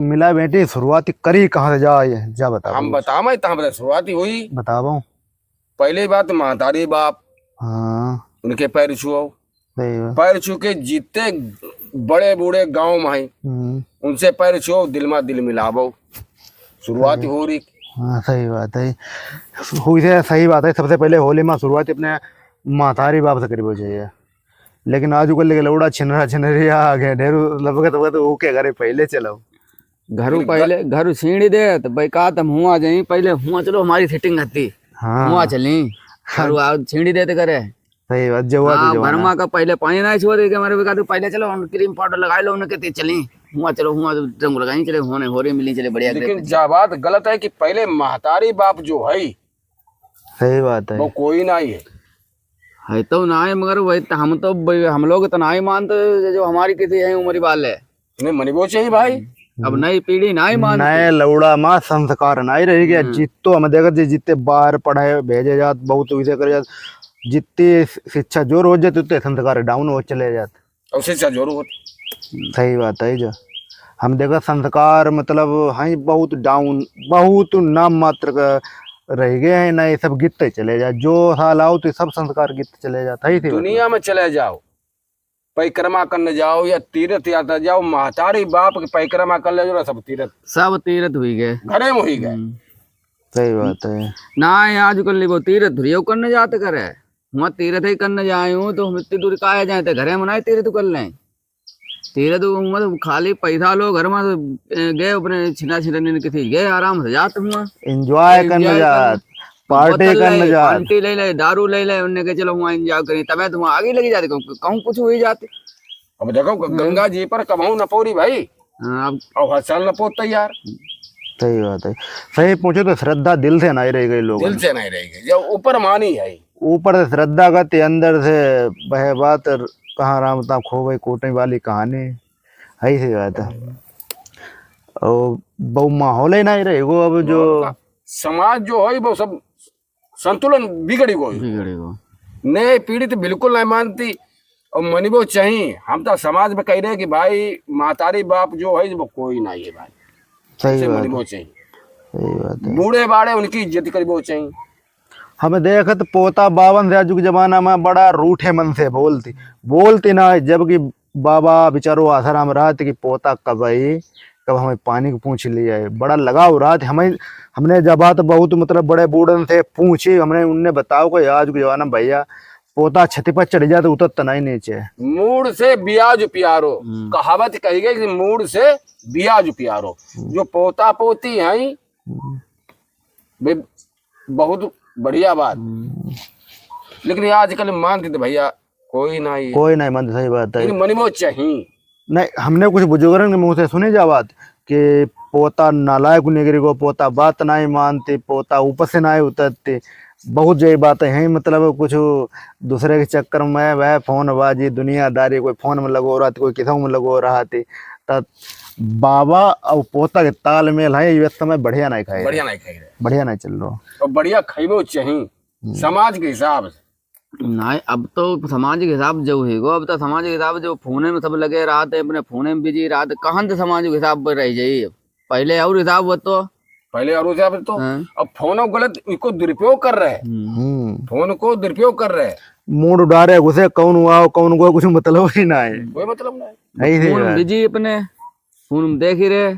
मिला बेटी शुरुआती करी कहाँ से जा बता। हम बता मैं तहाँ शुरुआती हुई बताओ। पहले बात महतारी बाप हाँ उनके पैर छुओ, सही है। पैर छू के जितने बड़े बूढ़े गांव में हैं उनसे पैर छुओ, दिल में दिल मिलावो, शुरुआत हो रही। हाँ सही बात है, हुई है, सही बात है। सबसे पहले होली में शुरुआत अपने महतारी बाप से करीब चाहिए, लेकिन आज कल के लौड़ा छिनरा छिनरिया आ गए ढेरू लपके तो वो क्या करे पहले चलो घरू पहले घर छीण दे तो भाई का तुम हुआ जाई पहले हुआ चलो हमारी सेटिंग हती। हाँ हुआ चली घरू आ छीणी दे तो करे सही बात। जो भरमा का पहले पानी ना छोड़ दे के हमारे बेकार पहले चलो हम क्रीम पाउडर लगा लो उनके ते चली हुआ चलो हुआ रंग लगाई चले होने होरी मिली चले बढ़िया। लेकिन जा बात गलत है कि पहले महतारी बाप जो है सही बात है वो कोई नहीं है तो ना है, मगर वही हम तो हम लोग तो ना ही मानते जो हमारी किसी है उम्र वाले नहीं मनी वो चाहिए भाई। अब नई पीढ़ी ना ही मानती। नए लौड़ा माँ संस्कार नहीं रह गया। जितो हम देखा जितने बाहर पढ़ाए भेजे जात बहुत वैसे करे जात, जितनी शिक्षा जोर हो जाती उतने संस्कार डाउन हो चले जाते। और शिक्षा जोर हो। सही बात है। जो हम देखा संस्कार मतलब हाँ बहुत डाउन, बहुत नाम मात्र का रह गए हैं ना, ये सब गिरते चले जाए। जो हाल आओ तो सब संस्कार गिरते चले जाता है। दुनिया में चले जाओ, परिक्रमा करने जाओ या तीर्थ यात्रा जाओ, महतारी बाप की परिक्रमा कर ले जो सब तीर्थ हुई गए, घरे में ही गए। सही बात है ना आजकल वो तीर्थ थोड़ी करने जाते करे, वहाँ तीर्थ ही करने जाए हूँ तो हम इतनी दूर कहा जाए तो घरे मनाए तीर्थ कर लें। तीर्थ मतलब खाली पैसा लो घर में गए अपने छिना छिना किसी गए आराम से जाते हुआ एंजॉय करने जात, पार्टी करने जात, पार्टी ले ले दारू ले ले उन्हें के चलो वहाँ एंजॉय करें तब तुम आगे लगी जाते कहूँ कुछ हुई जाते। अब देखो गंगा जी पर कमाऊ न पोरी भाई और हर साल न पोत तैयार। सही बात है। सही पूछो तो श्रद्धा दिल से नहीं रह गई लोग, दिल से नहीं रह गई। जब ऊपर मानी है ऊपर से श्रद्धा का ते अंदर से वह बात कहाँ रामता खो गई कोटे वाली कहानी है। सही बात है। और बहु माहौल ही नहीं रहेगा। अब जो समाज जो है वो सब संतुलन बिगड़ी गो। नए पीढ़ी तो बिल्कुल नहीं मानती और मनी वो चाहिए। हम तो समाज में कह रहे हैं कि भाई महतारी बाप जो है वो कोई नहीं है भाई। सही बात वो चाहिए। सही बात है। बूढ़े बाड़े उनकी इज्जत करी वो चाहिए। हमें देखत पोता बावन से आज के जमाना में बड़ा रूठे मन से बोलती ना, जबकि बाबा बेचारो आसाराम रहा कि पोता कब आई, कब हमें पानी को पूछ लिया है। बड़ा लगाव रहा था हमें। हमने जब बात बहुत मतलब बड़े बूढ़न से पूछी, हमने उनने बताओ कि आज के जमाना भैया पोता छती पर चढ़ जाए तो उतर तना ही नीचे। मूड से बियाज प्यारो, कहावत कही गई कि मूड से बियाज प्यारो। जो पोता पोती है बहुत बढ़िया बात, लेकिन आजकल मानते तो भैया कोई नहीं मानते। सही बात है। मनी चाहिए नहीं, हमने कुछ बुजुर्गों के मुंह से सुनी जा बात कि पोता नालायक निगरी को, पोता बात नहीं मानते, पोता ऊपर से नहीं उतरते। बहुत जय बातें हैं मतलब कुछ दूसरे के चक्कर में वह फोन बाजी दुनियादारी, कोई फोन में लगो रहा था, कोई किसी में लगो रहा थी। तब बाबा और पोता के तालमेल है ये समय बढ़िया नहीं खाए, बढ़िया नहीं चल रहा और बढ़िया खाइबो चाहिए समाज के हिसाब से। नहीं अब तो समाज के हिसाब जो है अब तो समाज के हिसाब जो फोने में सब लगे रहते अपने फोने में बिजी रहते, कहाँ से समाज के हिसाब पर रह जाइए। पहले और हिसाब हो तो पहले और हिसाब तो अब फोन गलत इसको दुरुपयोग कर रहे हैं, फोन को दुरुपयोग कर रहे हैं। मूड उड़ा रहे घुसे कौन हुआ कौन को कुछ मतलब ही ना है, कोई मतलब नहीं। बिजी अपने फोन देख ही रहे।